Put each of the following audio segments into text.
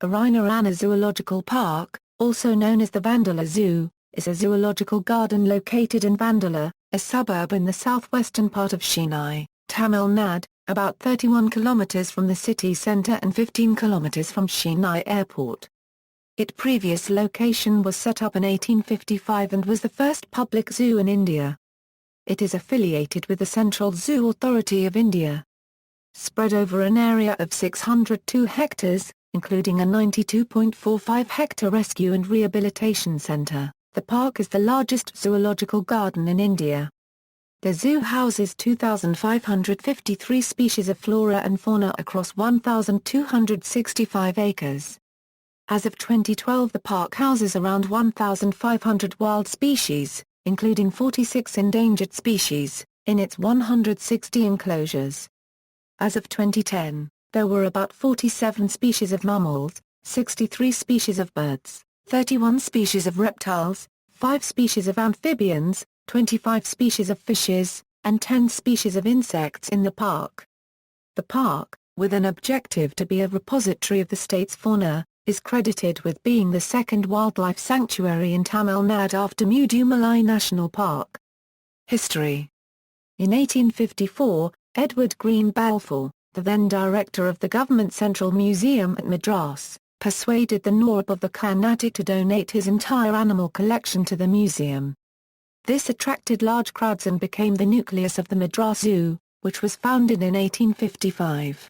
Arignar Zoological Park, also known as the Vandala Zoo, is a zoological garden located in Vandala, a suburb in the southwestern part of Chennai, Tamil Nadu, about 31 kilometers from the city centre and 15 kilometers from Chennai Airport. Its previous location was set up in 1855 and was the first public zoo in India. It is affiliated with the Central Zoo Authority of India. Spread over an area of 602 hectares, including a 92.45-hectare rescue and rehabilitation centre, the park is the largest zoological garden in India. The zoo houses 2,553 species of flora and fauna across 1,265 acres. As of 2012, the park houses around 1,500 wild species, including 46 endangered species, in its 160 enclosures. As of 2010, there were about 47 species of mammals, 63 species of birds, 31 species of reptiles, 5 species of amphibians, 25 species of fishes, and 10 species of insects in the park. The park, with an objective to be a repository of the state's fauna, is credited with being the second wildlife sanctuary in Tamil Nadu after Mudumalai National Park. History. In 1854, Edward Green Balfour, the then director of the Government Central Museum at Madras, persuaded the Nawab of the Carnatic to donate his entire animal collection to the museum. This attracted large crowds and became the nucleus of the Madras Zoo, which was founded in 1855.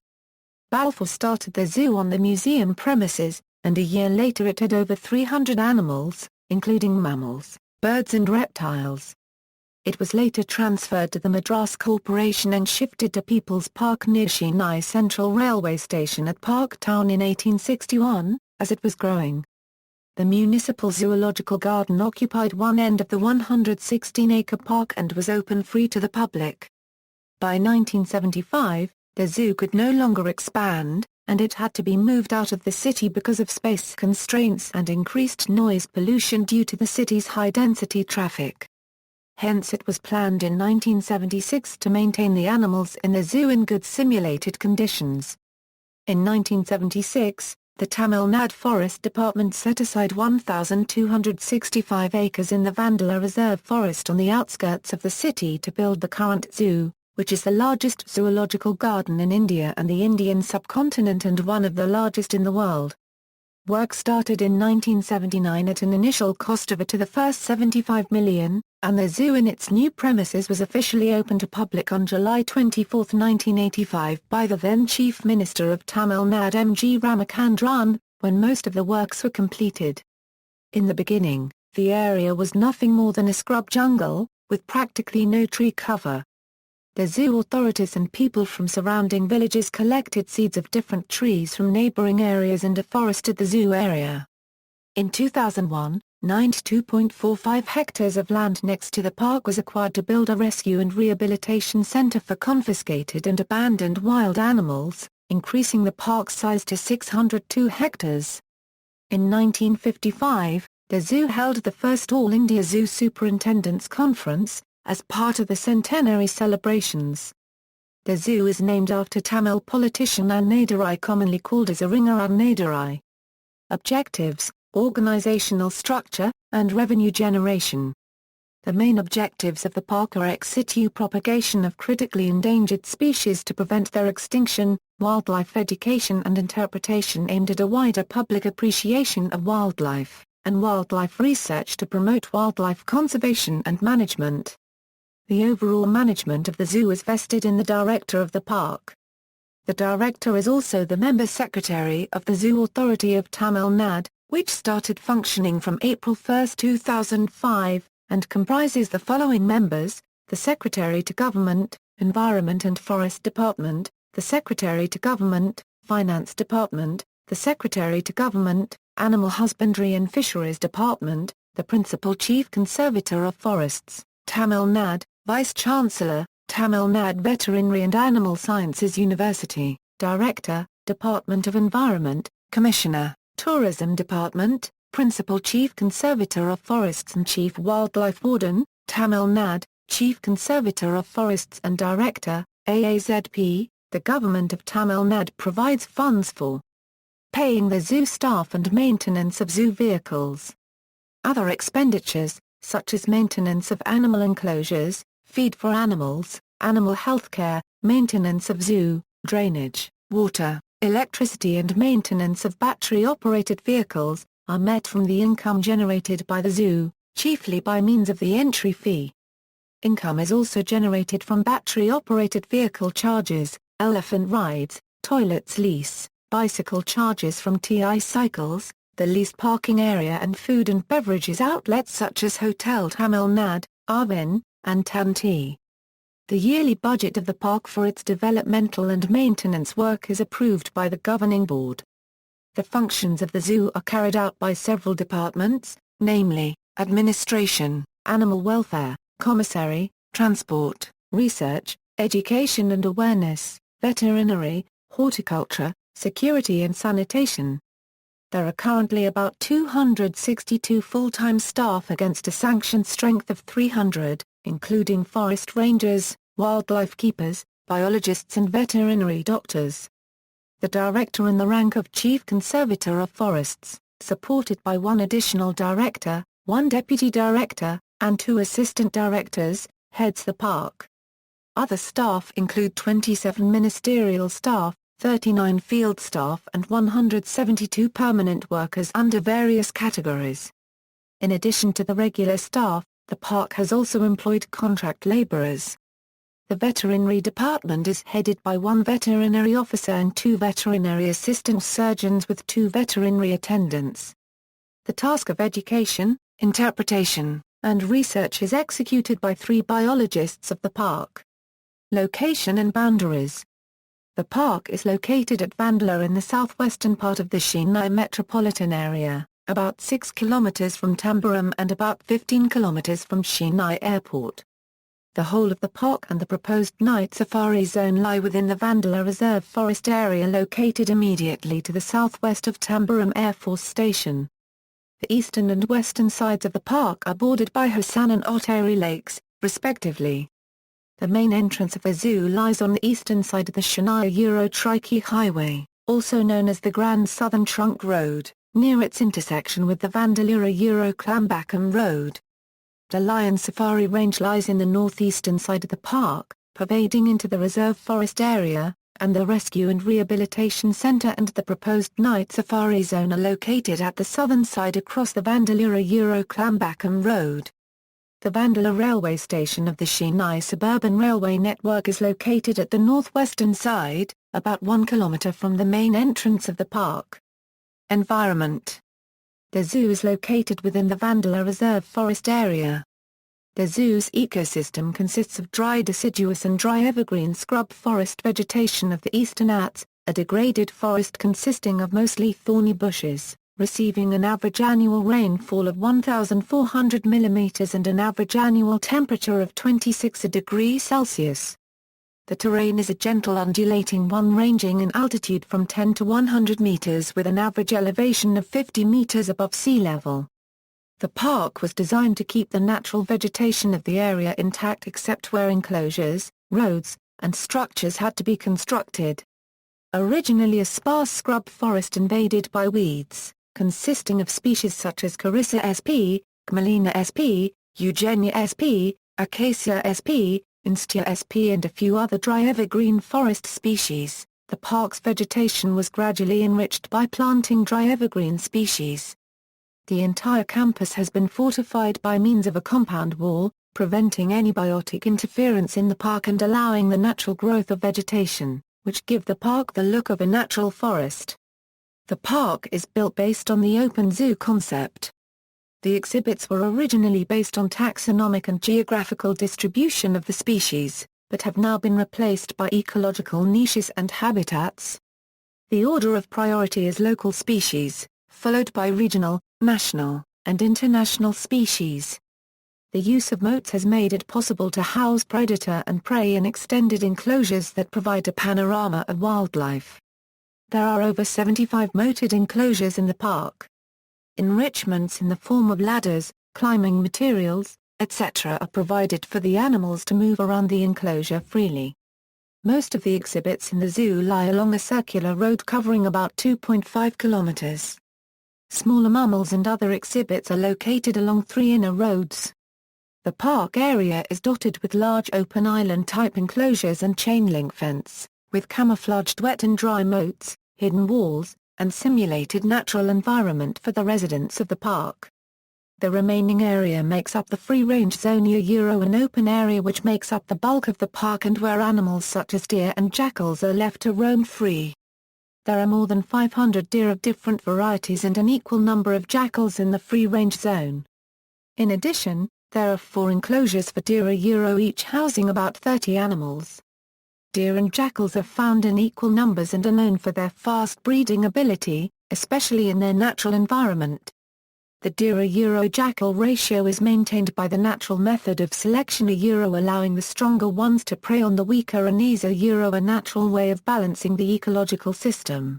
Balfour started the zoo on the museum premises, and a year later it had over 300 animals, including mammals, birds and reptiles. It was later transferred to the Madras Corporation and shifted to People's Park near Chennai Central Railway Station at Park Town in 1861, as it was growing. The municipal zoological garden occupied one end of the 116-acre park and was open free to the public. By 1975, the zoo could no longer expand, and it had to be moved out of the city because of space constraints and increased noise pollution due to the city's high-density traffic. Hence it was planned in 1976 to maintain the animals in the zoo in good simulated conditions. In 1976, the Tamil Nadu Forest Department set aside 1,265 acres in the Vandala Reserve Forest on the outskirts of the city to build the current zoo, which is the largest zoological garden in India and the Indian subcontinent and one of the largest in the world. Work started in 1979 at an initial cost of to the first 75 million, and the zoo in its new premises was officially open to public on July 24, 1985 by the then Chief Minister of Tamil Nadu M.G. Ramachandran, when most of the works were completed. In the beginning, the area was nothing more than a scrub jungle, with practically no tree cover. The zoo authorities and people from surrounding villages collected seeds of different trees from neighboring areas and afforested the zoo area. In 2001, 92.45 hectares of land next to the park was acquired to build a rescue and rehabilitation center for confiscated and abandoned wild animals, increasing the park's size to 602 hectares. In 1955, the zoo held the first All India Zoo Superintendents Conference, as part of the centenary celebrations. The zoo is named after Tamil politician Annadurai, commonly called as Arignar Annadurai. Objectives, organizational structure, and revenue generation. The main objectives of the park are ex situ propagation of critically endangered species to prevent their extinction, wildlife education and interpretation aimed at a wider public appreciation of wildlife, and wildlife research to promote wildlife conservation and management. The overall management of the zoo is vested in the director of the park. The director is also the member secretary of the Zoo Authority of Tamil Nadu, which started functioning from April 1, 2005, and comprises the following members: the Secretary to Government, Environment and Forest Department, the Secretary to Government, Finance Department, the Secretary to Government, Animal Husbandry and Fisheries Department, the Principal Chief Conservator of Forests, Tamil Nadu, Vice-Chancellor, Tamil Nadu Veterinary and Animal Sciences University, Director, Department of Environment, Commissioner, Tourism Department, Principal Chief Conservator of Forests and Chief Wildlife Warden, Tamil Nadu, Chief Conservator of Forests and Director, AAZP. The Government of Tamil Nadu provides funds for paying the zoo staff and maintenance of zoo vehicles. Other expenditures, such as maintenance of animal enclosures, feed for animals, animal health care, maintenance of zoo, drainage, water, electricity and maintenance of battery-operated vehicles, are met from the income generated by the zoo, chiefly by means of the entry fee. Income is also generated from battery-operated vehicle charges, elephant rides, toilets lease, bicycle charges from TI cycles, the leased parking area and food and beverages outlets such as Hotel Tamil Nadu, Arvin, and Tanti. The yearly budget of the park for its developmental and maintenance work is approved by the governing board. The functions of the zoo are carried out by several departments, namely, administration, animal welfare, commissary, transport, research, education and awareness, veterinary, horticulture, security and sanitation. There are currently about 262 full-time staff against a sanctioned strength of 300, including forest rangers, wildlife keepers, biologists and veterinary doctors. The director in the rank of Chief Conservator of Forests, supported by one additional director, one deputy director, and 2 assistant directors, heads the park. Other staff include 27 ministerial staff, 39 field staff and 172 permanent workers under various categories. In addition to the regular staff, the park has also employed contract laborers. The veterinary department is headed by 1 veterinary officer and 2 veterinary assistant surgeons with 2 veterinary attendants. The task of education, interpretation, and research is executed by 3 biologists of the park. Location and boundaries. The park is located at Vandala in the southwestern part of the Chennai metropolitan area, about 6 kilometers from Tambaram and about 15 kilometers from Chennai Airport. The whole of the park and the proposed night safari zone lie within the Vandala Reserve Forest area located immediately to the southwest of Tambaram Air Force Station. The eastern and western sides of the park are bordered by Hassan and Otteri lakes, respectively. The main entrance of the zoo lies on the eastern side of the Chennai-Trichy Highway, also known as the Grand Southern Trunk Road, near its intersection with the Vandalura-Clambakam Road. The Lion Safari Range lies in the northeastern side of the park, pervading into the reserve forest area, and the Rescue and Rehabilitation Centre and the proposed night safari zone are located at the southern side across the Vandalura-Clambakam Road. The Vandala railway station of the Chennai suburban railway network is located at the northwestern side, about 1 kilometre from the main entrance of the park. Environment. The zoo is located within the Vandala Reserve Forest area. The zoo's ecosystem consists of dry deciduous and dry evergreen scrub forest vegetation of the eastern Ghats, a degraded forest consisting of mostly thorny bushes, receiving an average annual rainfall of 1,400 mm and an average annual temperature of 26 degrees Celsius. The terrain is a gentle undulating one ranging in altitude from 10 to 100 meters with an average elevation of 50 meters above sea level. The park was designed to keep the natural vegetation of the area intact except where enclosures, roads, and structures had to be constructed. Originally a sparse scrub forest invaded by weeds, consisting of species such as Carissa sp, Camelina sp, Eugenia sp, Acacia sp, Instia sp and a few other dry evergreen forest species, the park's vegetation was gradually enriched by planting dry evergreen species. The entire campus has been fortified by means of a compound wall, preventing any biotic interference in the park and allowing the natural growth of vegetation, which give the park the look of a natural forest. The park is built based on the open zoo concept. The exhibits were originally based on taxonomic and geographical distribution of the species, but have now been replaced by ecological niches and habitats. The order of priority is local species, followed by regional, national, and international species. The use of moats has made it possible to house predator and prey in extended enclosures that provide a panorama of wildlife. There are over 75 moated enclosures in the park. Enrichments in the form of ladders, climbing materials, etc. are provided for the animals to move around the enclosure freely. Most of the exhibits in the zoo lie along a circular road covering about 2.5 kilometers. Smaller mammals and other exhibits are located along 3 inner roads. The park area is dotted with large open island-type enclosures and chain-link fence, with camouflaged wet and dry moats, hidden walls, and simulated natural environment for the residents of the park. The remaining area makes up the free-range zone, an open area which makes up the bulk of the park and where animals such as deer and jackals are left to roam free. There are more than 500 deer of different varieties and an equal number of jackals in the free-range zone. In addition, there are 4 enclosures for deer, each housing about 30 animals. Deer and jackals are found in equal numbers and are known for their fast breeding ability, especially in their natural environment. The deer-jackal ratio is maintained by the natural method of selection, allowing the stronger ones to prey on the weaker, and is a natural way of balancing the ecological system.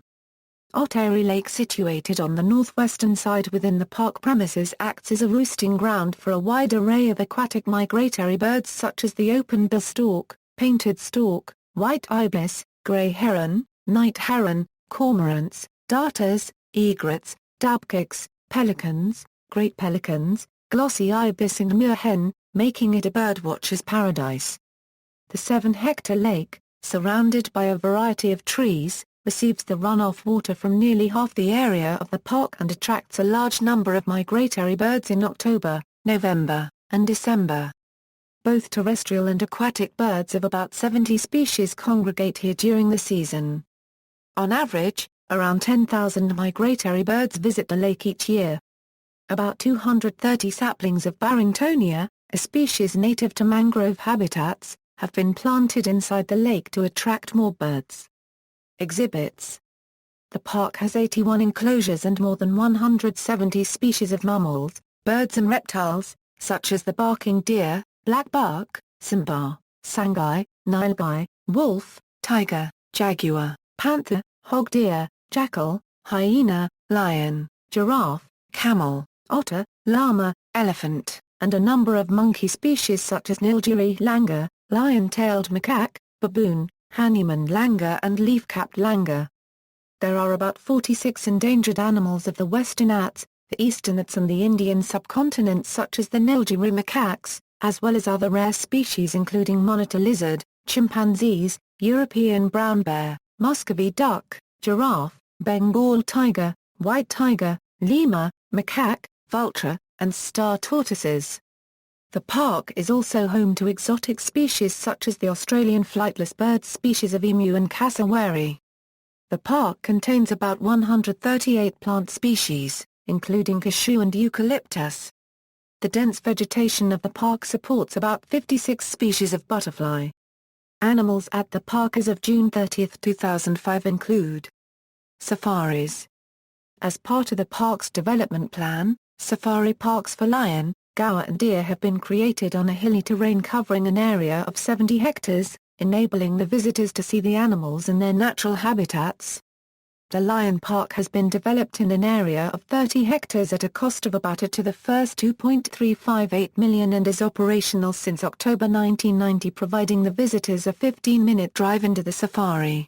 Aviary Lake, situated on the northwestern side within the park premises, acts as a roosting ground for a wide array of aquatic migratory birds such as the open-bill stork, painted stork, white ibis, grey heron, night heron, cormorants, darters, egrets, dabkicks, pelicans, great pelicans, glossy ibis and moorhen, making it a birdwatcher's paradise. The 7-hectare lake, surrounded by a variety of trees, receives the runoff water from nearly half the area of the park and attracts a large number of migratory birds in October, November, and December. Both terrestrial and aquatic birds of about 70 species congregate here during the season. On average, around 10,000 migratory birds visit the lake each year. About 230 saplings of Barringtonia, a species native to mangrove habitats, have been planted inside the lake to attract more birds. Exhibits. The park has 81 enclosures and more than 170 species of mammals, birds and reptiles, such as the barking deer, black buck, sambar, sangai, nilgai, wolf, tiger, jaguar, panther, hog deer, jackal, hyena, lion, giraffe, camel, otter, llama, elephant, and a number of monkey species such as Nilgiri langur, lion-tailed macaque, baboon, Hanuman langur and leaf-capped langur. There are about 46 endangered animals of the western Ghats, the eastern Ghats and the Indian subcontinent such as the Nilgiri macaques, as well as other rare species including monitor lizard, chimpanzees, European brown bear, Muscovy duck, giraffe, Bengal tiger, white tiger, lemur, macaque, vulture, and star tortoises. The park is also home to exotic species such as the Australian flightless bird species of emu and cassowary. The park contains about 138 plant species, including cashew and eucalyptus. The dense vegetation of the park supports about 56 species of butterfly. Animals at the park as of June 30, 2005 include safaris. As part of the park's development plan, safari parks for lion, gaur and deer have been created on a hilly terrain covering an area of 70 hectares, enabling the visitors to see the animals in their natural habitats. The Lion Park has been developed in an area of 30 hectares at a cost of about $2.358 million and is operational since October 1990, providing the visitors a 15-minute drive into the safari.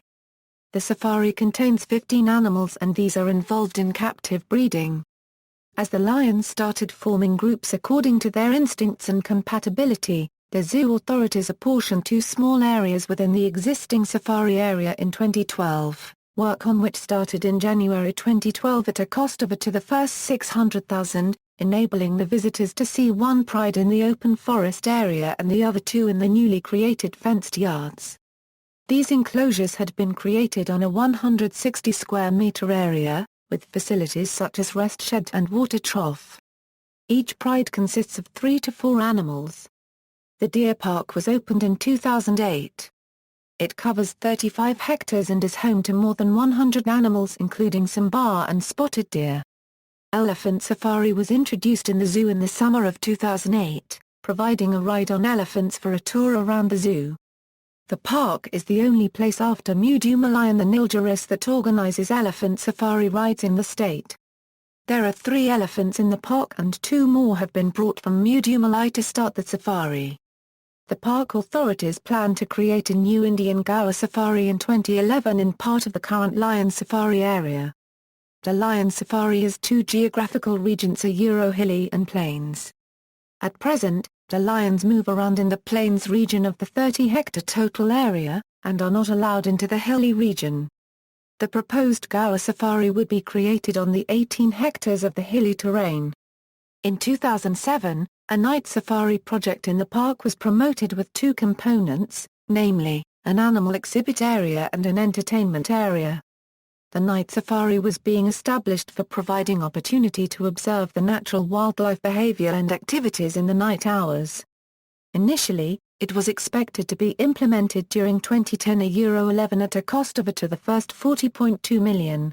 The safari contains 15 animals and these are involved in captive breeding. As the lions started forming groups according to their instincts and compatibility, the zoo authorities apportioned 2 small areas within the existing safari area in 2012. Work on which started in January 2012 at a cost of to the first $600,000, enabling the visitors to see one pride in the open forest area and the other 2 in the newly created fenced yards. These enclosures had been created on a 160 square meter area, with facilities such as rest shed and water trough. Each pride consists of 3 to 4 animals. The deer park was opened in 2008. It covers 35 hectares and is home to more than 100 animals including sambar and spotted deer. Elephant safari was introduced in the zoo in the summer of 2008, providing a ride on elephants for a tour around the zoo. The park is the only place after Mudumalai and the Nilgiris that organizes elephant safari rides in the state. There are 3 elephants in the park and 2 more have been brought from Mudumalai to start the safari. The park authorities plan to create a new Indian Gaur safari in 2011 in part of the current Lion Safari area. The Lion Safari has two geographical regions: hilly and plains. At present, the lions move around in the plains region of the 30-hectare total area, and are not allowed into the hilly region. The proposed Gaur safari would be created on the 18 hectares of the hilly terrain. In 2007, a night safari project in the park was promoted with two components, namely, an animal exhibit area and an entertainment area. The night safari was being established for providing opportunity to observe the natural wildlife behavior and activities in the night hours. Initially, it was expected to be implemented during 2010 €11 at a cost of to the first $40.2 million.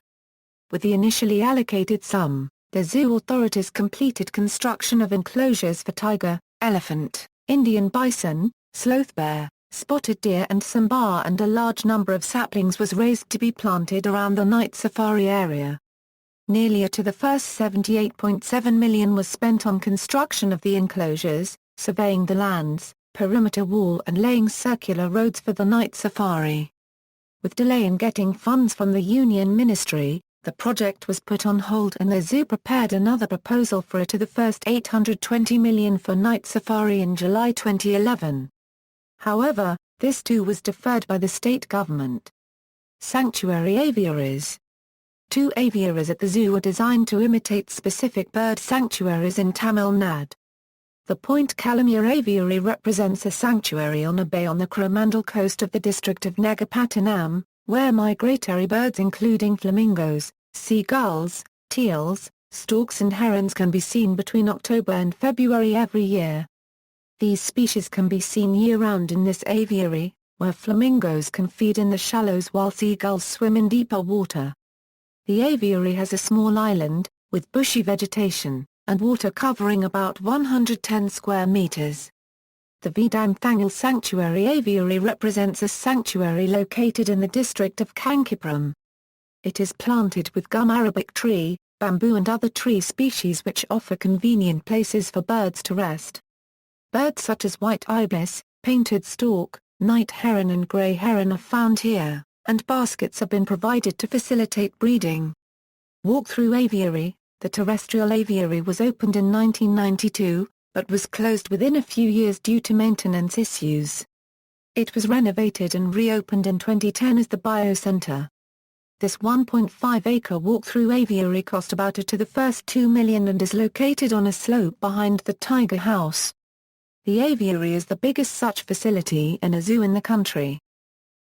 With the initially allocated sum, the zoo authorities completed construction of enclosures for tiger, elephant, Indian bison, sloth bear, spotted deer and sambar, and a large number of saplings was raised to be planted around the night safari area. Nearly to the first $78.7 million was spent on construction of the enclosures, surveying the lands, perimeter wall and laying circular roads for the night safari. With delay in getting funds from the Union Ministry, the project was put on hold and the zoo prepared another proposal for to the first $820 million for night safari in July 2011. However, this too was deferred by the state government. Sanctuary aviaries. Two aviaries at the zoo are designed to imitate specific bird sanctuaries in Tamil Nadu. The Point Calamere Aviary represents a sanctuary on a bay on the Coromandel coast of the district of Nagapattinam, where migratory birds including flamingos, seagulls, teals, storks and herons can be seen between October and February every year. These species can be seen year-round in this aviary, where flamingos can feed in the shallows while seagulls swim in deeper water. The aviary has a small island, with bushy vegetation, and water covering about 110 square meters. The Vedanthangal Sanctuary Aviary represents a sanctuary located in the district of Kanchipuram. It is planted with gum arabic tree, bamboo and other tree species which offer convenient places for birds to rest. Birds such as white ibis, painted stork, night heron and grey heron are found here, and baskets have been provided to facilitate breeding. Walk-through aviary. The terrestrial aviary was opened in 1992, but was closed within a few years due to maintenance issues. It was renovated and reopened in 2010 as the Biocenter. This 1.5-acre walk-through aviary cost about to the first $2 million and is located on a slope behind the Tiger House. The aviary is the biggest such facility in a zoo in the country.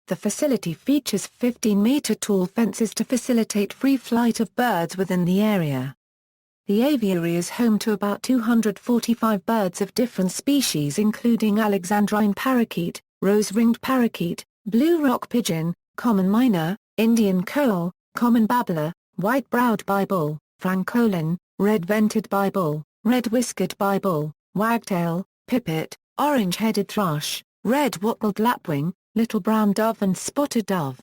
The facility features 15-meter-tall fences to facilitate free flight of birds within the area. The aviary is home to about 245 birds of different species including Alexandrine parakeet, rose-ringed parakeet, blue rock pigeon, common myna, Indian coal, common babbler, white-browed bible, francolin, red-vented bible, red-whiskered bible, wagtail, pipit, orange-headed thrush, red-wattled lapwing, little brown dove and spotted dove.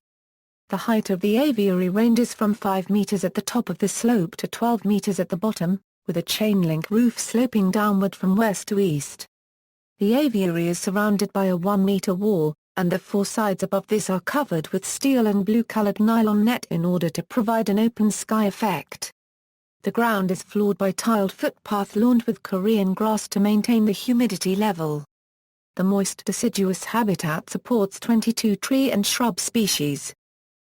The height of the aviary ranges from 5 meters at the top of the slope to 12 meters at the bottom, with a chain-link roof sloping downward from west to east. The aviary is surrounded by a 1-meter wall, and the 4 sides above this are covered with steel and blue-colored nylon net in order to provide an open sky effect. The ground is floored by tiled footpath lawned with Korean grass to maintain the humidity level. The moist deciduous habitat supports 22 tree and shrub species.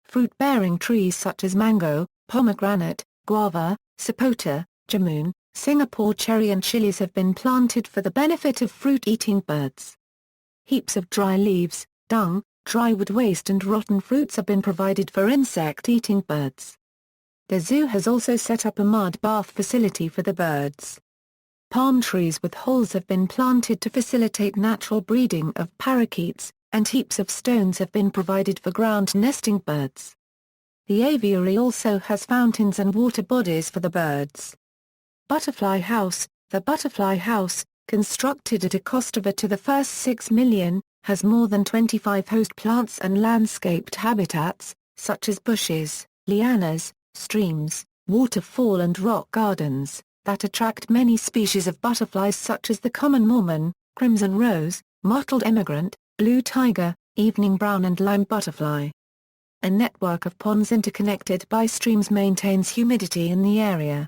Fruit-bearing trees such as mango, pomegranate, guava, sapota, jamun, Singapore cherry and chilies have been planted for the benefit of fruit-eating birds. Heaps of dry leaves, dung, dry wood waste and rotten fruits have been provided for insect-eating birds. The zoo has also set up a mud bath facility for the birds. Palm trees with holes have been planted to facilitate natural breeding of parakeets, and heaps of stones have been provided for ground nesting birds. The aviary also has fountains and water bodies for the birds. Butterfly House. The Butterfly House, constructed at a cost of to the first $6 million, has more than 25 host plants and landscaped habitats, such as bushes, lianas, streams, waterfall and rock gardens, that attract many species of butterflies such as the common Mormon, crimson rose, mottled emigrant, blue tiger, evening brown and lime butterfly. A network of ponds interconnected by streams maintains humidity in the area.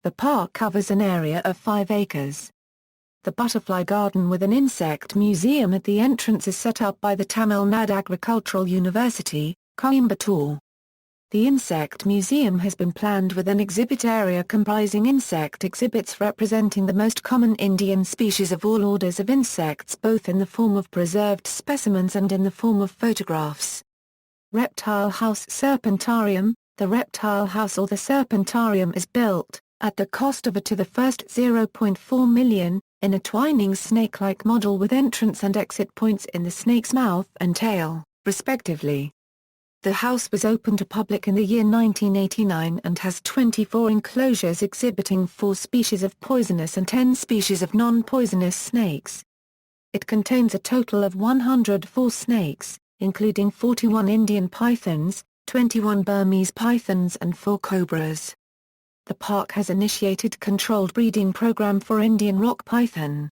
The park covers an area of 5 acres. The butterfly garden with an insect museum at the entrance is set up by the Tamil Nadu Agricultural University, Coimbatore. The insect museum has been planned with an exhibit area comprising insect exhibits representing the most common Indian species of all orders of insects, both in the form of preserved specimens and in the form of photographs. Reptile House Serpentarium. The Reptile House or the Serpentarium is built, at the cost of a to the first 0.4 million, in a twining snake-like model with entrance and exit points in the snake's mouth and tail, respectively. The house was open to public in the year 1989 and has 24 enclosures exhibiting 4 species of poisonous and 10 species of non-poisonous snakes. It contains a total of 104 snakes, including 41 Indian pythons, 21 Burmese pythons and 4 cobras. The park has initiated controlled breeding program for Indian rock python.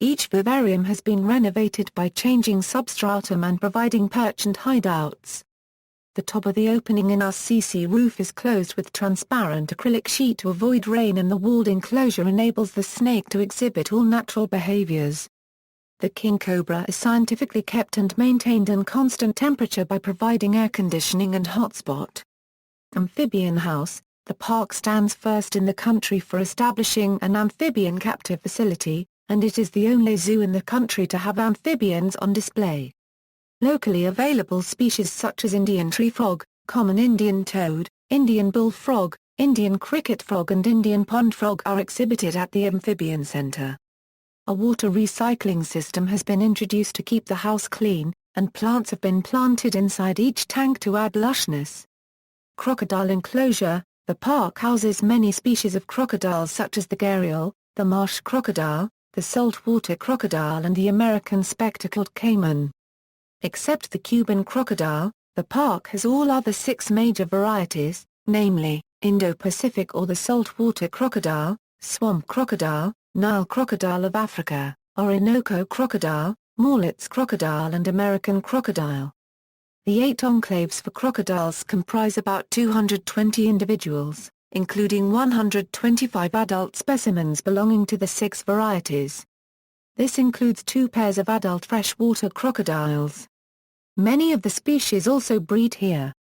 Each vivarium has been renovated by changing substratum and providing perch and hideouts. The top of the opening in RCC roof is closed with transparent acrylic sheet to avoid rain, and the walled enclosure enables the snake to exhibit all natural behaviors. The king cobra is scientifically kept and maintained in constant temperature by providing air conditioning and hotspot. Amphibian House. The park stands first in the country for establishing an amphibian captive facility, and it is the only zoo in the country to have amphibians on display. Locally available species such as Indian tree frog, common Indian toad, Indian bullfrog, Indian cricket frog and Indian pond frog are exhibited at the Amphibian Center. A water recycling system has been introduced to keep the house clean, and plants have been planted inside each tank to add lushness. Crocodile Enclosure. The park houses many species of crocodiles such as the gharial, the marsh crocodile, the saltwater crocodile and the American spectacled caiman. Except the Cuban crocodile, the park has all other 6 major varieties, namely, Indo-Pacific or the saltwater crocodile, swamp crocodile, Nile crocodile of Africa, Orinoco crocodile, Morlitz crocodile and American crocodile. The 8 enclaves for crocodiles comprise about 220 individuals, including 125 adult specimens belonging to the 6 varieties. This includes 2 pairs of adult freshwater crocodiles. Many of the species also breed here.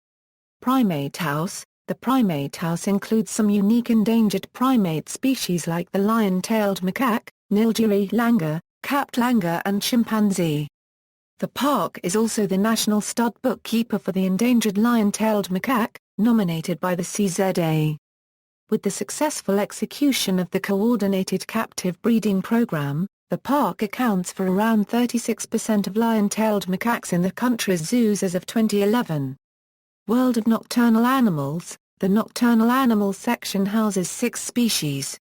Primate House. The Primate House includes some unique endangered primate species like the lion-tailed macaque, Nilgiri langur, capped langur and chimpanzee. The park is also the national stud bookkeeper for the endangered lion-tailed macaque, nominated by the CZA. With the successful execution of the coordinated captive breeding program, the park accounts for around 36% of lion-tailed macaques in the country's zoos as of 2011. World of Nocturnal Animals. The Nocturnal Animals section houses 6 species.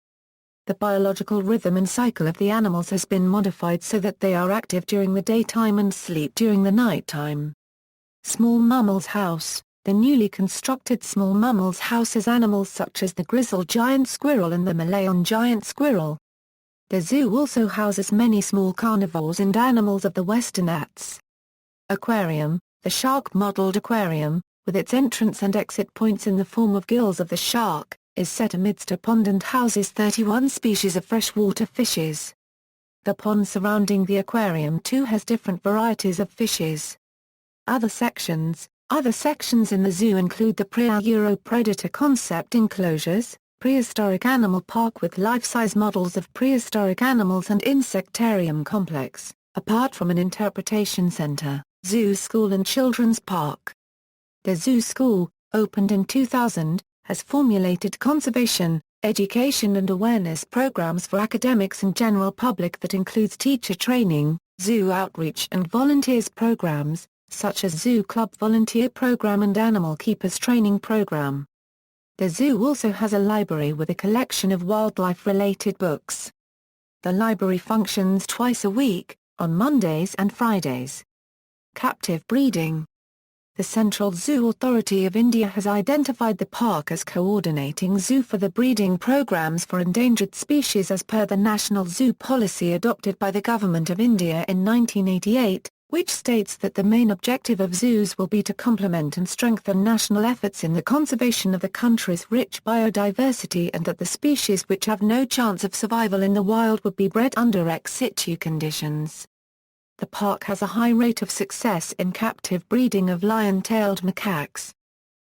The biological rhythm and cycle of the animals has been modified so that they are active during the daytime and sleep during the nighttime. Small Mammals House. The newly constructed Small Mammals House has animals such as the grizzled giant squirrel and the Malayan giant squirrel. The zoo also houses many small carnivores and animals of the Western Ghats. Aquarium. The shark-modeled aquarium, with its entrance and exit points in the form of gills of the shark, is set amidst a pond and houses 31 species of freshwater fishes. The pond surrounding the aquarium too has different varieties of fishes. Other sections in the zoo include the Pre-Euro-Predator concept enclosures, prehistoric animal park with life-size models of prehistoric animals and insectarium complex, apart from an interpretation center, zoo school and children's park. The Zoo School, opened in 2000, has formulated conservation, education and awareness programs for academics and general public that includes teacher training, zoo outreach and volunteers programs, such as Zoo Club volunteer program and Animal Keepers training program. The zoo also has a library with a collection of wildlife-related books. The library functions twice a week, on Mondays and Fridays. Captive breeding. the Central Zoo Authority of India has identified the park as coordinating zoo for the breeding programs for endangered species as per the National Zoo Policy adopted by the Government of India in 1988, which states that the main objective of zoos will be to complement and strengthen national efforts in the conservation of the country's rich biodiversity, and that the species which have no chance of survival in the wild would be bred under ex situ conditions. The park has a high rate of success in captive breeding of lion-tailed macaques.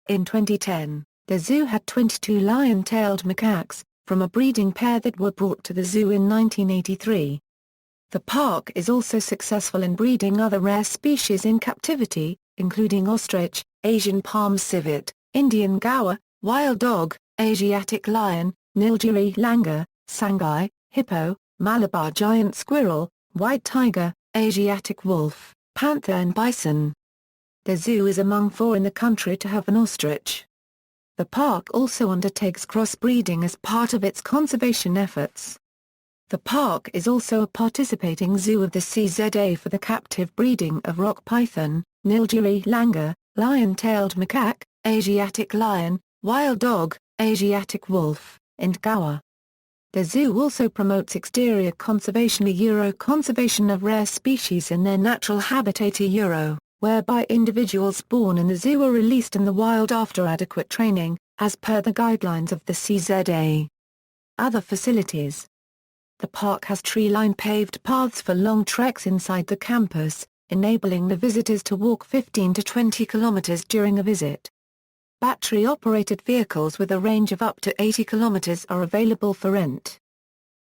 In 2010, the zoo had 22 lion-tailed macaques, from a breeding pair that were brought to the zoo in 1983. The park is also successful in breeding other rare species in captivity, including ostrich, Asian palm civet, Indian gaur, wild dog, Asiatic lion, Nilgiri langur, sangai, hippo, Malabar giant squirrel, white tiger, Asiatic wolf, panther and bison. The zoo is among 4 in the country to have an ostrich. The park also undertakes crossbreeding as part of its conservation efforts. The park is also a participating zoo of the CZA for the captive breeding of rock python, Nilgiri langur, lion-tailed macaque, Asiatic lion, wild dog, Asiatic wolf, and gaur. The zoo also promotes exterior conservation conservation of rare species in their natural habitat whereby individuals born in the zoo are released in the wild after adequate training, as per the guidelines of the CZA. Other facilities. The park has tree-lined paved paths for long treks inside the campus, enabling the visitors to walk 15 to 20 kilometers during a visit. Battery-operated vehicles with a range of up to 80 kilometers are available for rent.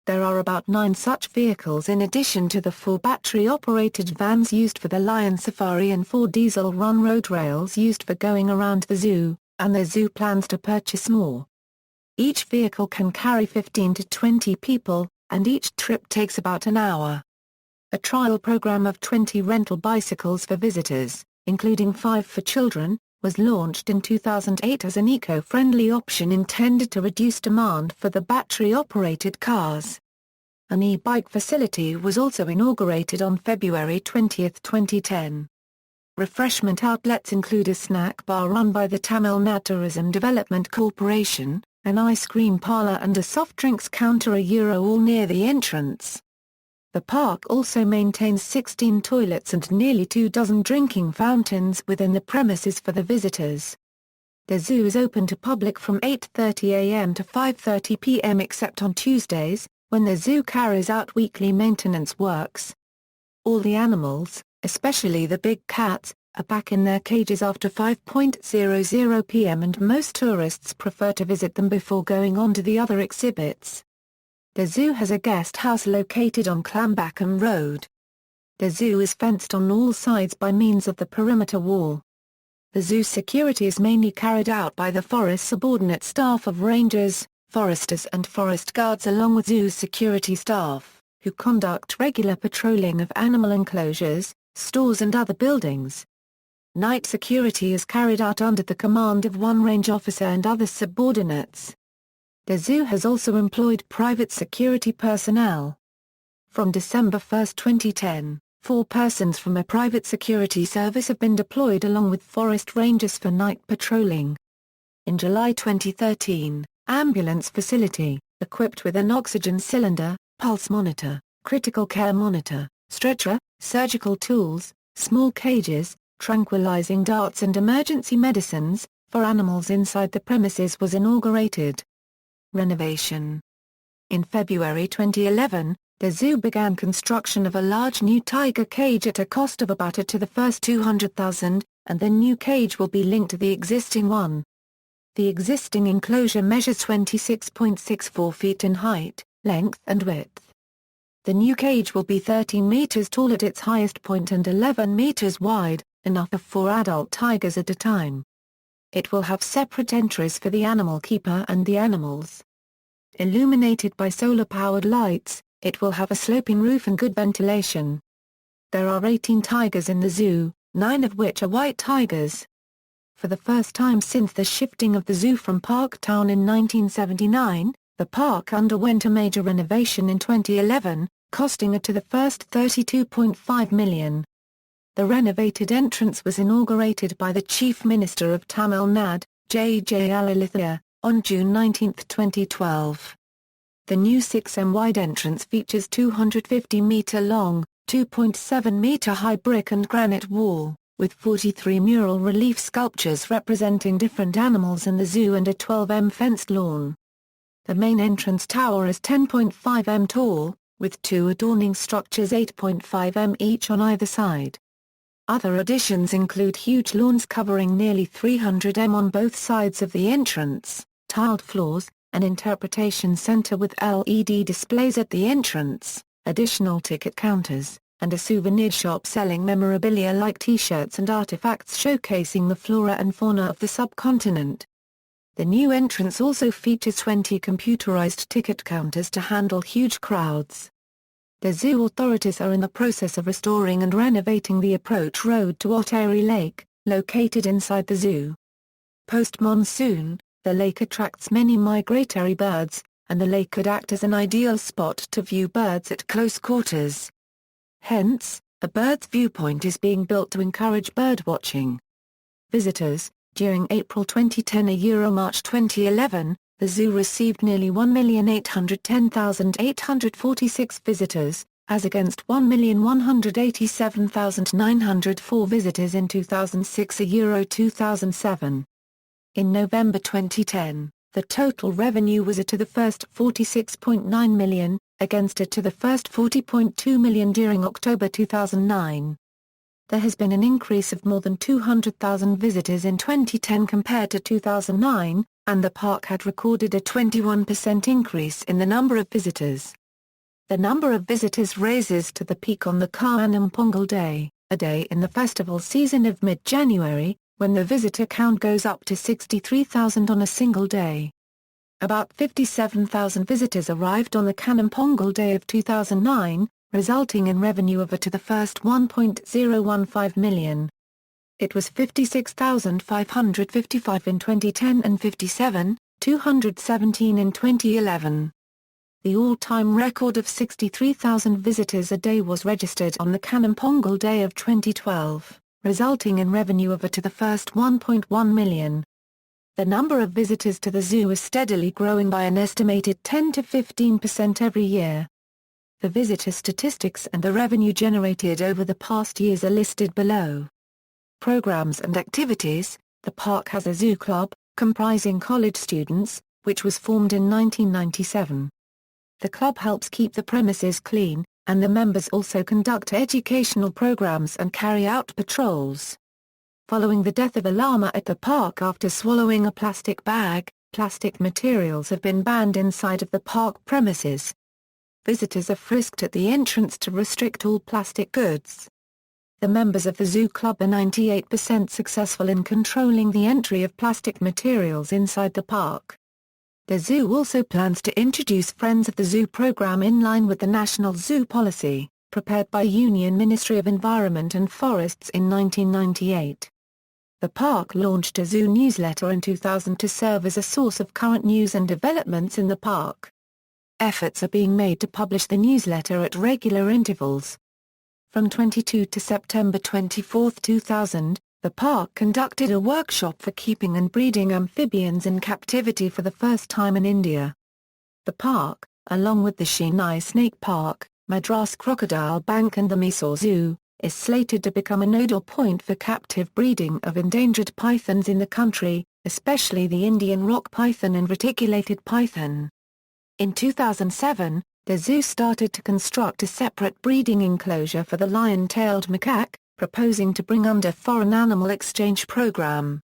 There are about 9 such vehicles in addition to the 4 battery-operated vans used for the lion safari and 4 diesel-run road rails used for going around the zoo, and the zoo plans to purchase more. Each vehicle can carry 15 to 20 people, and each trip takes about an hour. A trial program of 20 rental bicycles for visitors, including 5 for children, was launched in 2008 as an eco-friendly option intended to reduce demand for the battery-operated cars. An e-bike facility was also inaugurated on February 20, 2010. Refreshment outlets include a snack bar run by the Tamil Nadu Tourism Development Corporation, an ice cream parlor and a soft drinks counter all near the entrance. The park also maintains 16 toilets and nearly 24 drinking fountains within the premises for the visitors. The zoo is open to public from 8:30 a.m. to 5:30 p.m. except on Tuesdays, when the zoo carries out weekly maintenance works. All the animals, especially the big cats, are back in their cages after 5:00 p.m. and most tourists prefer to visit them before going on to the other exhibits. The zoo has a guest house located on Clambackham Road. The zoo is fenced on all sides by means of the perimeter wall. The zoo security is mainly carried out by the forest subordinate staff of rangers, foresters and forest guards along with zoo security staff, who conduct regular patrolling of animal enclosures, stores and other buildings. Night security is carried out under the command of one range officer and other subordinates. The zoo has also employed private security personnel. From December 1, 2010, 4 persons from a private security service have been deployed along with forest rangers for night patrolling. In July 2013, ambulance facility, equipped with an oxygen cylinder, pulse monitor, critical care monitor, stretcher, surgical tools, small cages, tranquilizing darts and emergency medicines, for animals inside the premises was inaugurated. Renovation. In February 2011, the zoo began construction of a large new tiger cage at a cost of about to the first 200,000, and the new cage will be linked to the existing one. The existing enclosure measures 26.64 feet in height, length and width. The new cage will be 13 meters tall at its highest point and 11 meters wide, enough for 4 adult tigers at a time. It will have separate entries for the animal keeper and the animals. Illuminated by solar-powered lights, it will have a sloping roof and good ventilation. There are 18 tigers in the zoo, 9 of which are white tigers. For the first time since the shifting of the zoo from Parktown in 1979, the park underwent a major renovation in 2011, costing it to the first $32.5 million. The renovated entrance was inaugurated by the Chief Minister of Tamil Nadu, J.J. Lalitha, on June 19, 2012. The new 6-m-wide entrance features 250-metre-long, 2.7-metre-high brick and granite wall, with 43 mural relief sculptures representing different animals in the zoo and a 12-m fenced lawn. The main entrance tower is 10.5 m tall, with two adorning structures 8.5 m each on either side. Other additions include huge lawns covering nearly 300 m on both sides of the entrance, tiled floors, an interpretation center with LED displays at the entrance, additional ticket counters, and a souvenir shop selling memorabilia like T-shirts and artifacts showcasing the flora and fauna of the subcontinent. The new entrance also features 20 computerized ticket counters to handle huge crowds. The zoo authorities are in the process of restoring and renovating the approach road to Aviary Lake, located inside the zoo. Post-monsoon, the lake attracts many migratory birds, and the lake could act as an ideal spot to view birds at close quarters. Hence, a bird's viewpoint is being built to encourage birdwatching. Visitors. During April 2010 and March 2011, the zoo received nearly 1,810,846 visitors, as against 1,187,904 visitors in 2006-2007. In November 2010, the total revenue was to the first 46.9 million, against to the first 40.2 million during October 2009. There has been an increase of more than 200,000 visitors in 2010 compared to 2009, and the park had recorded a 21% increase in the number of visitors. The number of visitors raises to the peak on the Kaanam Pongal Day, a day in the festival season of mid-January, when the visitor count goes up to 63,000 on a single day. About 57,000 visitors arrived on the Kaanam Pongal Day of 2009, resulting in revenue of to the first 1.015 million. It was 56,555 in 2010 and 57,217 in 2011. The all-time record of 63,000 visitors a day was registered on the Kaanam Pongal Day of 2012, resulting in revenue of to the first 1.1 million. The number of visitors to the zoo is steadily growing by an estimated 10 to 15% every year. The visitor statistics and the revenue generated over the past years are listed below. Programs and activities. The park has a zoo club, comprising college students, which was formed in 1997. The club helps keep the premises clean, and the members also conduct educational programs and carry out patrols. Following the death of a llama at the park after swallowing a plastic bag, plastic materials have been banned inside of the park premises. Visitors are frisked at the entrance to restrict all plastic goods. The members of the zoo club are 98% successful in controlling the entry of plastic materials inside the park. The zoo also plans to introduce Friends of the Zoo program in line with the National Zoo Policy, prepared by Union Ministry of Environment and Forests in 1998. The park launched a zoo newsletter in 2000 to serve as a source of current news and developments in the park. Efforts are being made to publish the newsletter at regular intervals. From 22 to September 24, 2000, the park conducted a workshop for keeping and breeding amphibians in captivity for the first time in India. The park, along with the Chennai Snake Park, Madras Crocodile Bank and the Mysore Zoo, is slated to become a nodal point for captive breeding of endangered pythons in the country, especially the Indian rock python and reticulated python. In 2007, the zoo started to construct a separate breeding enclosure for the lion-tailed macaque, proposing to bring under Foreign Animal Exchange Program.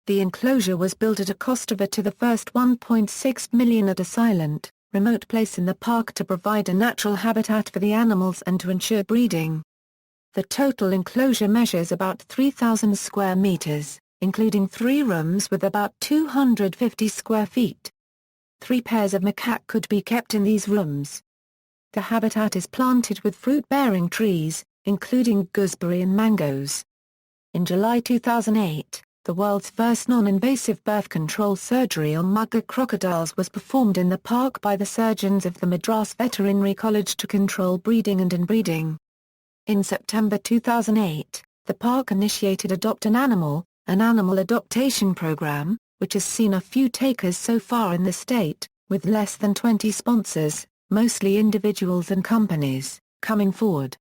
The enclosure was built at a cost of to the first 1.6 million at a silent, remote place in the park to provide a natural habitat for the animals and to ensure breeding. The total enclosure measures about 3,000 square meters, including 3 rooms with about 250 square feet. 3 pairs of macaque could be kept in these rooms. The habitat is planted with fruit-bearing trees, including gooseberry and mangoes. In July 2008, the world's first non-invasive birth control surgery on Macaque crocodiles was performed in the park by the surgeons of the Madras Veterinary College to control breeding and inbreeding. In September 2008, the park initiated Adopt an Animal adoptation program, which has seen a few takers so far in the state, with less than 20 sponsors, mostly individuals and companies, coming forward.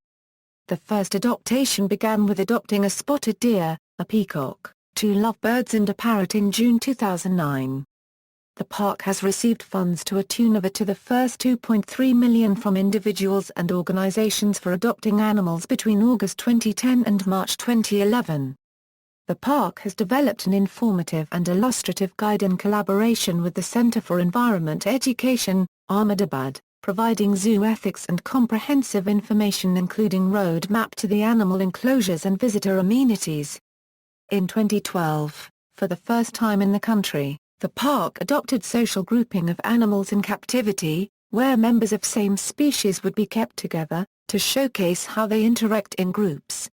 The first adoptation began with adopting a spotted deer, a peacock, 2 lovebirds and a parrot in June 2009. The park has received funds to a tune of to the first $2.3 million from individuals and organizations for adopting animals between August 2010 and March 2011. The park has developed an informative and illustrative guide in collaboration with the Center for Environment Education, Ahmedabad, providing zoo ethics and comprehensive information including road map to the animal enclosures and visitor amenities. In 2012, for the first time in the country, the park adopted social grouping of animals in captivity, where members of same species would be kept together, to showcase how they interact in groups.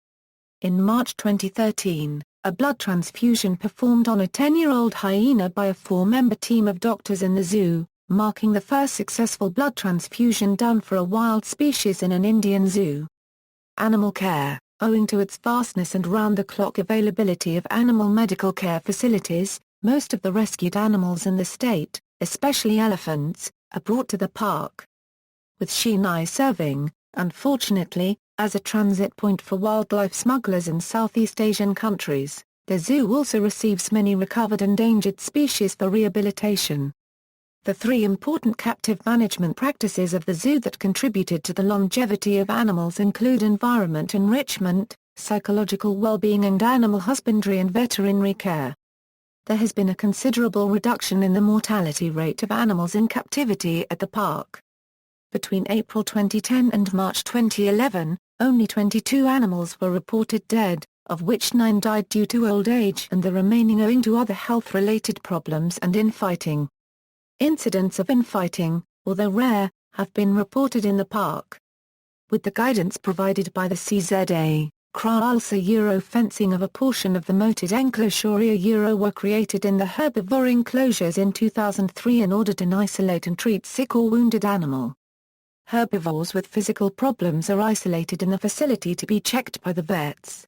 In March 2013, a blood transfusion performed on a 10-year-old hyena by a 4-member team of doctors in the zoo, marking the first successful blood transfusion done for a wild species in an Indian zoo. Animal care. Owing to its vastness and round-the-clock availability of animal medical care facilities, most of the rescued animals in the state, especially elephants, are brought to the park. With Chennai serving, unfortunately, as a transit point for wildlife smugglers in Southeast Asian countries, the zoo also receives many recovered endangered species for rehabilitation. The 3 important captive management practices of the zoo that contributed to the longevity of animals include environment enrichment, psychological well-being and animal husbandry and veterinary care. There has been a considerable reduction in the mortality rate of animals in captivity at the park. Between April 2010 and March 2011, only 22 animals were reported dead, of which 9 died due to old age and the remaining owing to other health-related problems and infighting. Incidents of infighting, although rare, have been reported in the park. With the guidance provided by the CZA, Crocodile fencing of a portion of the moated enclosure were created in the herbivore enclosures in 2003 in order to isolate and treat sick or wounded animal. Herbivores with physical problems are isolated in the facility to be checked by the vets.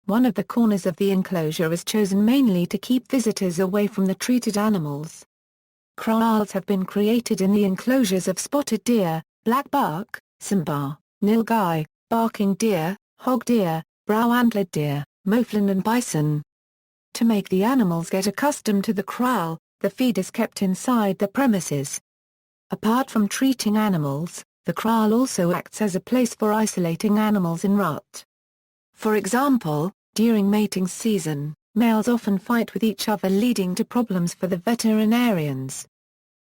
One of the corners of the enclosure is chosen mainly to keep visitors away from the treated animals. Crocodiles have been created in the enclosures of spotted deer, black buck, sambar, nilgai, barking deer, hog deer, brow-antlered deer, mouflon and bison. To make the animals get accustomed to the kraal, the feed is kept inside the premises. Apart from treating animals, the kraal also acts as a place for isolating animals in rut. For example, during mating season, males often fight with each other leading to problems for the veterinarians.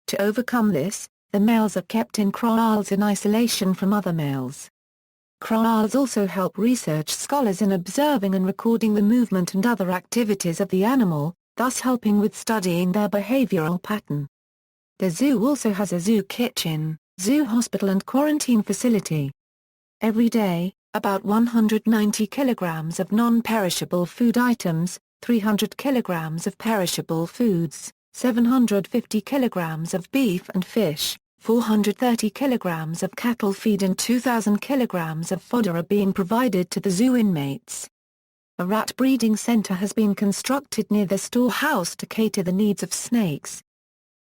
To overcome this, the males are kept in kraals in isolation from other males. Kraals also help research scholars in observing and recording the movement and other activities of the animal, thus helping with studying their behavioral pattern. The zoo also has a zoo kitchen, zoo hospital and quarantine facility. Every day, about 190 kilograms of non-perishable food items, 300 kilograms of perishable foods, 750 kilograms of beef and fish, 430 kilograms of cattle feed and 2,000 kilograms of fodder are being provided to the zoo inmates. A rat breeding center has been constructed near the storehouse to cater the needs of snakes.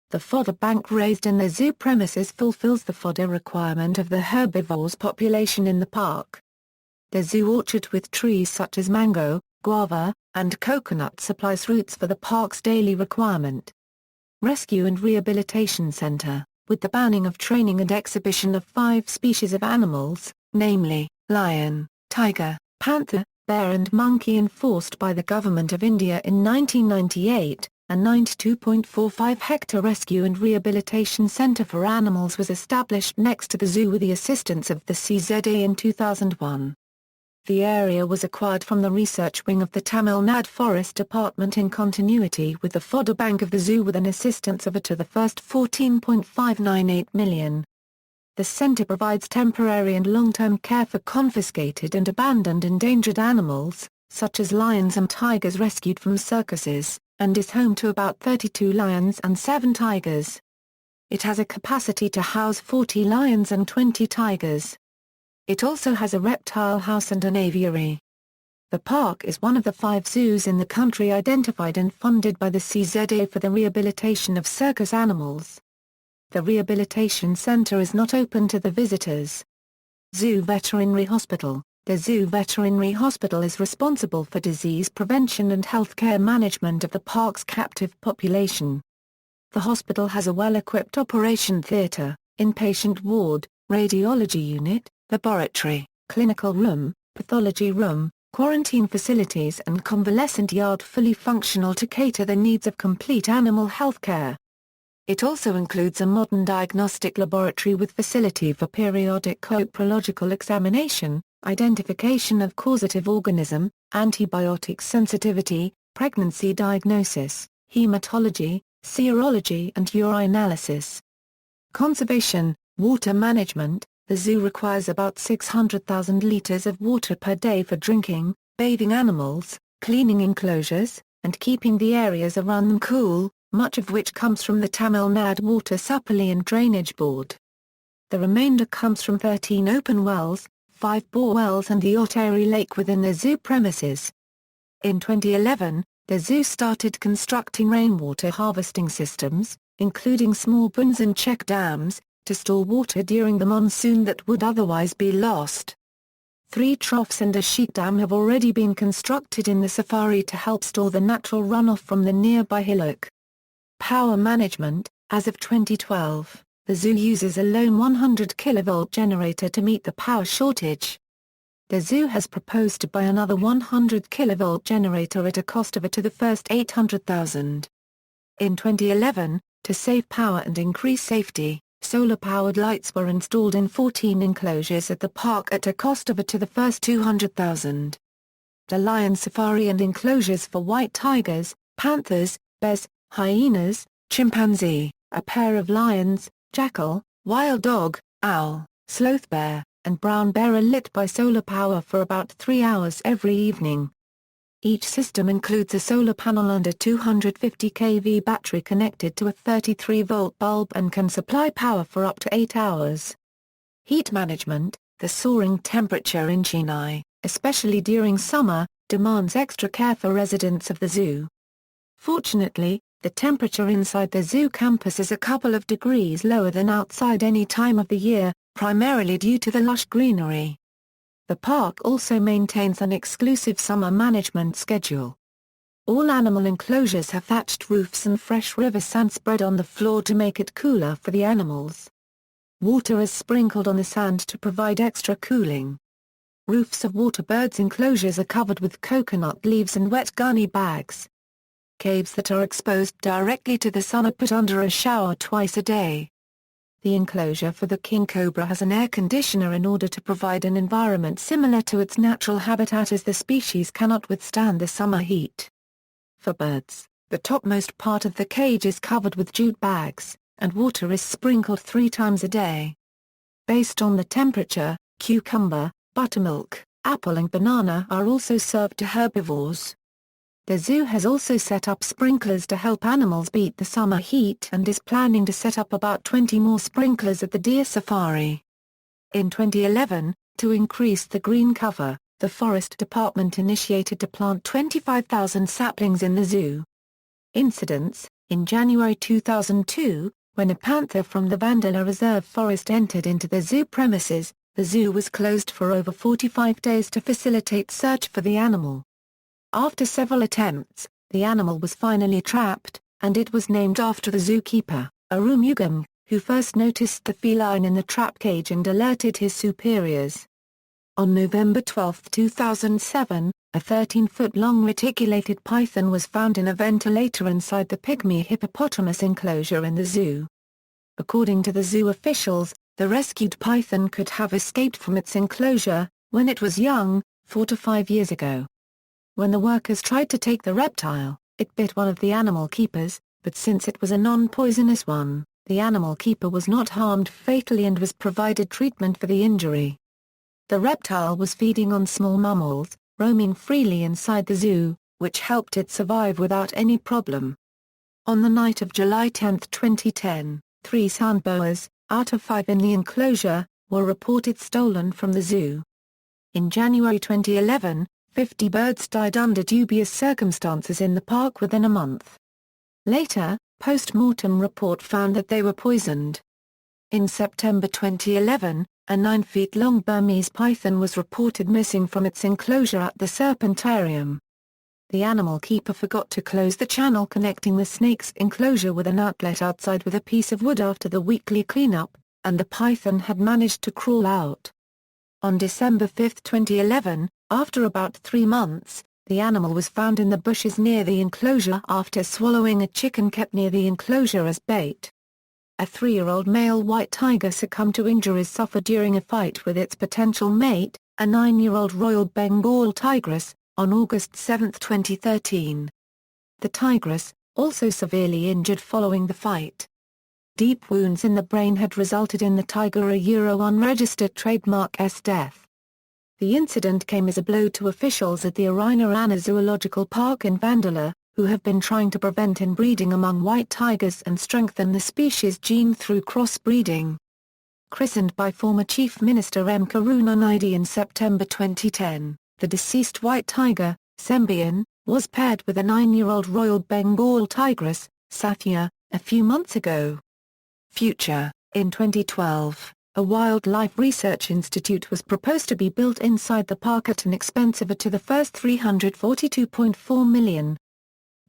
The fodder bank raised in the zoo premises fulfills the fodder requirement of the herbivores population in the park. The zoo orchard with trees such as mango, guava, and coconut supplies roots for the park's daily requirement. Rescue and Rehabilitation Center, with the banning of training and exhibition of 5 species of animals, namely, lion, tiger, panther, bear and monkey enforced by the Government of India in 1998, a 92.45-hectare rescue and rehabilitation centre for animals was established next to the zoo with the assistance of the CZA in 2001. The area was acquired from the research wing of the Tamil Nadu Forest Department in continuity with the fodder bank of the zoo with an assistance of to the first $14.598 million. The centre provides temporary and long-term care for confiscated and abandoned endangered animals, such as lions and tigers rescued from circuses, and is home to about 32 lions and 7 tigers. It has a capacity to house 40 lions and 20 tigers. It also has a reptile house and an aviary. The park is one of the 5 zoos in the country identified and funded by the CZA for the rehabilitation of circus animals. The rehabilitation center is not open to the visitors. Zoo Veterinary Hospital. The Zoo Veterinary Hospital is responsible for disease prevention and healthcare management of the park's captive population. The hospital has a well-equipped operation theater, inpatient ward, radiology unit, laboratory, clinical room, pathology room, quarantine facilities and convalescent yard fully functional to cater the needs of complete animal health care. It also includes a modern diagnostic laboratory with facility for periodic coprological examination, identification of causative organism, antibiotic sensitivity, pregnancy diagnosis, hematology, serology and urinalysis. Conservation, water management. The zoo requires about 600,000 liters of water per day for drinking, bathing animals, cleaning enclosures, and keeping the areas around them cool, much of which comes from the Tamil Nadu Water Supply and Drainage Board. The remainder comes from 13 open wells, 5 bore wells and the Aviary Lake within the zoo premises. In 2011, the zoo started constructing rainwater harvesting systems, including small bunds and check dams, to store water during the monsoon that would otherwise be lost. 3 troughs and a sheet dam have already been constructed in the safari to help store the natural runoff from the nearby hillock. Power management. As of 2012, the zoo uses a lone 100 kV generator to meet the power shortage. The zoo has proposed to buy another 100 kV generator at a cost of to the first $800,000. In 2011, to save power and increase safety, solar-powered lights were installed in 14 enclosures at the park at a cost of to the first $200,000. The lion safari and enclosures for white tigers, panthers, bears, hyenas, chimpanzee, a pair of lions, jackal, wild dog, owl, sloth bear, and brown bear are lit by solar power for about 3 hours every evening. Each system includes a solar panel and a 250 kV battery connected to a 33-volt bulb and can supply power for up to 8 hours. Heat management. The soaring temperature in Chennai, especially during summer, demands extra care for residents of the zoo. Fortunately, the temperature inside the zoo campus is a couple of degrees lower than outside any time of the year, primarily due to the lush greenery. The park also maintains an exclusive summer management schedule. All animal enclosures have thatched roofs and fresh river sand spread on the floor to make it cooler for the animals. Water is sprinkled on the sand to provide extra cooling. Roofs of waterbirds enclosures are covered with coconut leaves and wet gunny bags. Caves that are exposed directly to the sun are put under a shower twice a day. The enclosure for the king cobra has an air conditioner in order to provide an environment similar to its natural habitat as the species cannot withstand the summer heat. For birds, the topmost part of the cage is covered with jute bags, and water is sprinkled 3 times a day. Based on the temperature, cucumber, buttermilk, apple and banana are also served to herbivores. The zoo has also set up sprinklers to help animals beat the summer heat and is planning to set up about 20 more sprinklers at the deer safari. In 2011, to increase the green cover, the Forest Department initiated to plant 25,000 saplings in the zoo. Incidents. In January 2002, when a panther from the Vandala Reserve Forest entered into the zoo premises, the zoo was closed for over 45 days to facilitate search for the animal. After several attempts, the animal was finally trapped, and it was named after the zookeeper, Arumugam, who first noticed the feline in the trap cage and alerted his superiors. On November 12, 2007, a 13-foot-long reticulated python was found in a ventilator inside the pygmy hippopotamus enclosure in the zoo. According to the zoo officials, the rescued python could have escaped from its enclosure, when it was young, 4 to 5 years ago. When the workers tried to take the reptile, it bit one of the animal keepers, but since it was a non-poisonous one, the animal keeper was not harmed fatally and was provided treatment for the injury. The reptile was feeding on small mammals, roaming freely inside the zoo, which helped it survive without any problem. On the night of July 10, 2010, 3 sandboas, out of 5 in the enclosure, were reported stolen from the zoo. In January 2011, 50 birds died under dubious circumstances in the park within a month. Later, post-mortem report found that they were poisoned. In September 2011, a 9-foot-long Burmese python was reported missing from its enclosure at the Serpentarium. The animal keeper forgot to close the channel connecting the snake's enclosure with an outlet outside with a piece of wood after the weekly cleanup, and the python had managed to crawl out. On December 5, 2011, after about 3 months, the animal was found in the bushes near the enclosure after swallowing a chicken kept near the enclosure as bait. A 3-year-old male white tiger succumbed to injuries suffered during a fight with its potential mate, a 9-year-old Royal Bengal tigress, on August 7, 2013. The tigress, also severely injured following the fight. Deep wounds in the brain had resulted in the tiger unregistered trademark's death. The incident came as a blow to officials at the Arignar Zoological Park in Vandala, who have been trying to prevent inbreeding among white tigers and strengthen the species gene through crossbreeding. Christened by former Chief Minister M. Karunanidhi in September 2010, the deceased white tiger, Sembian, was paired with a 9-year-old Royal Bengal tigress, Sathya, a few months ago. Future: in 2012, a wildlife research institute was proposed to be built inside the park at an expense of to the first $342.4 million.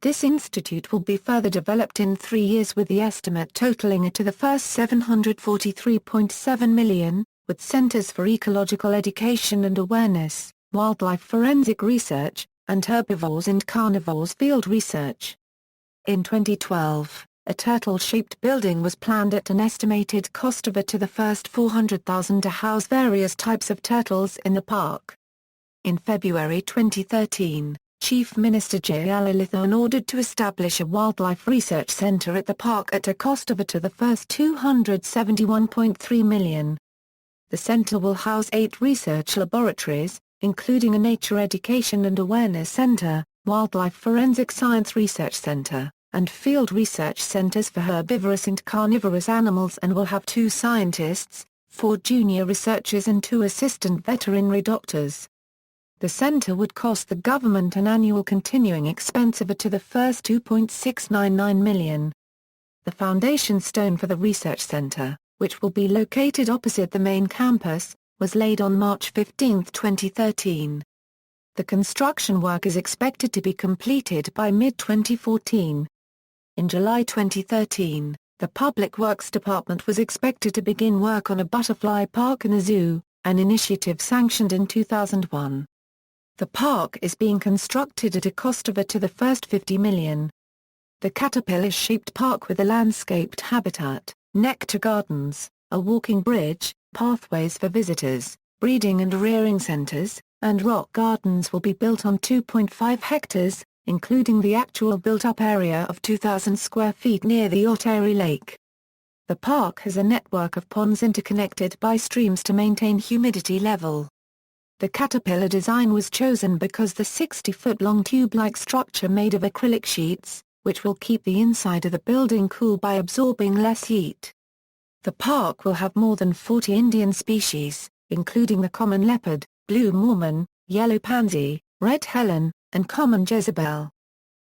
This institute will be further developed in 3 years with the estimate totaling to the first $743.7 million, with centers for ecological education and awareness, wildlife forensic research, and herbivores and carnivores field research. In 2012, a turtle-shaped building was planned at an estimated cost of to the first $400,000 to house various types of turtles in the park. In February 2013, Chief Minister Jayalalitha ordered to establish a wildlife research center at the park at a cost of to the first $271.3 million. The center will house 8 research laboratories, including a nature education and awareness center, wildlife forensic science research center, and field research centers for herbivorous and carnivorous animals, and will have 2 scientists, 4 junior researchers and 2 assistant veterinary doctors. The center would cost the government an annual continuing expense of to the first $2.699 million. The foundation stone for the research center, which will be located opposite the main campus, was laid on March 15, 2013. The construction work is expected to be completed by mid-2014. In July 2013, the Public Works Department was expected to begin work on a butterfly park in the zoo, an initiative sanctioned in 2001. The park is being constructed at a cost of to the first $50 million. The caterpillar-shaped park with a landscaped habitat, nectar gardens, a walking bridge, pathways for visitors, breeding and rearing centers, and rock gardens will be built on 2.5 hectares, including the actual built-up area of 2,000 square feet near the Aviary Lake. The park has a network of ponds interconnected by streams to maintain humidity level. The caterpillar design was chosen because the 60-foot-long tube-like structure made of acrylic sheets, which will keep the inside of the building cool by absorbing less heat. The park will have more than 40 Indian species, including the common leopard, blue Mormon, yellow pansy, red heron, and common Jezebel.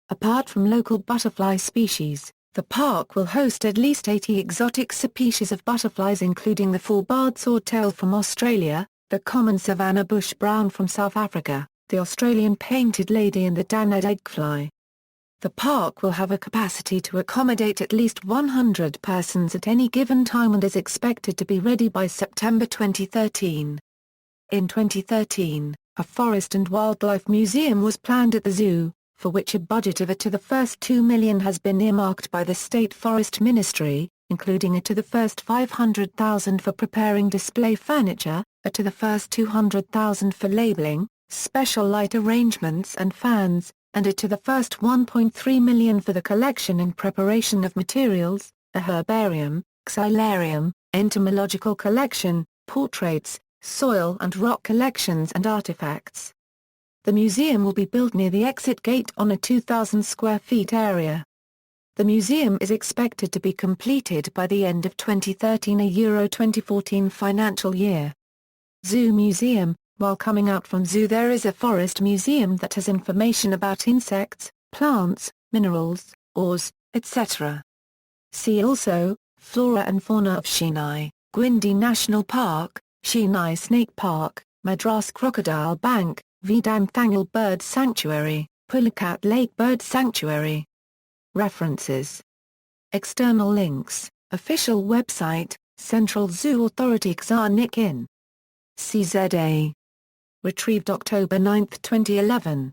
Apart from local butterfly species, the park will host at least 80 exotic species of butterflies, including the 4-barred swordtail from Australia, the common savanna bush brown from South Africa, the Australian painted lady and the Danad eggfly. The park will have a capacity to accommodate at least 100 persons at any given time and is expected to be ready by September 2013. In 2013, a forest and wildlife museum was planned at the zoo, for which a budget of to the first $2 million has been earmarked by the State Forest Ministry, including to the first $500,000 for preparing display furniture, to the first $200,000 for labeling, special light arrangements and fans, and to the first $1.3 million for the collection and preparation of materials, a herbarium, xylarium, entomological collection, portraits, soil and rock collections and artifacts. The museum will be built near the exit gate on a 2,000 square feet area. The museum is expected to be completed by the end of 2013-2014 financial year. Zoo Museum. While coming out from zoo, there is a forest museum that has information about insects, plants, minerals, ores, etc. See also, Flora and Fauna of Chennai, Guindy National Park, Chennai Snake Park, Madras Crocodile Bank, Vedanthangal Bird Sanctuary, Pulicat Lake Bird Sanctuary. References. External links, official website, Central Zoo Authority Xarnik in. CZA. Retrieved October 9, 2011.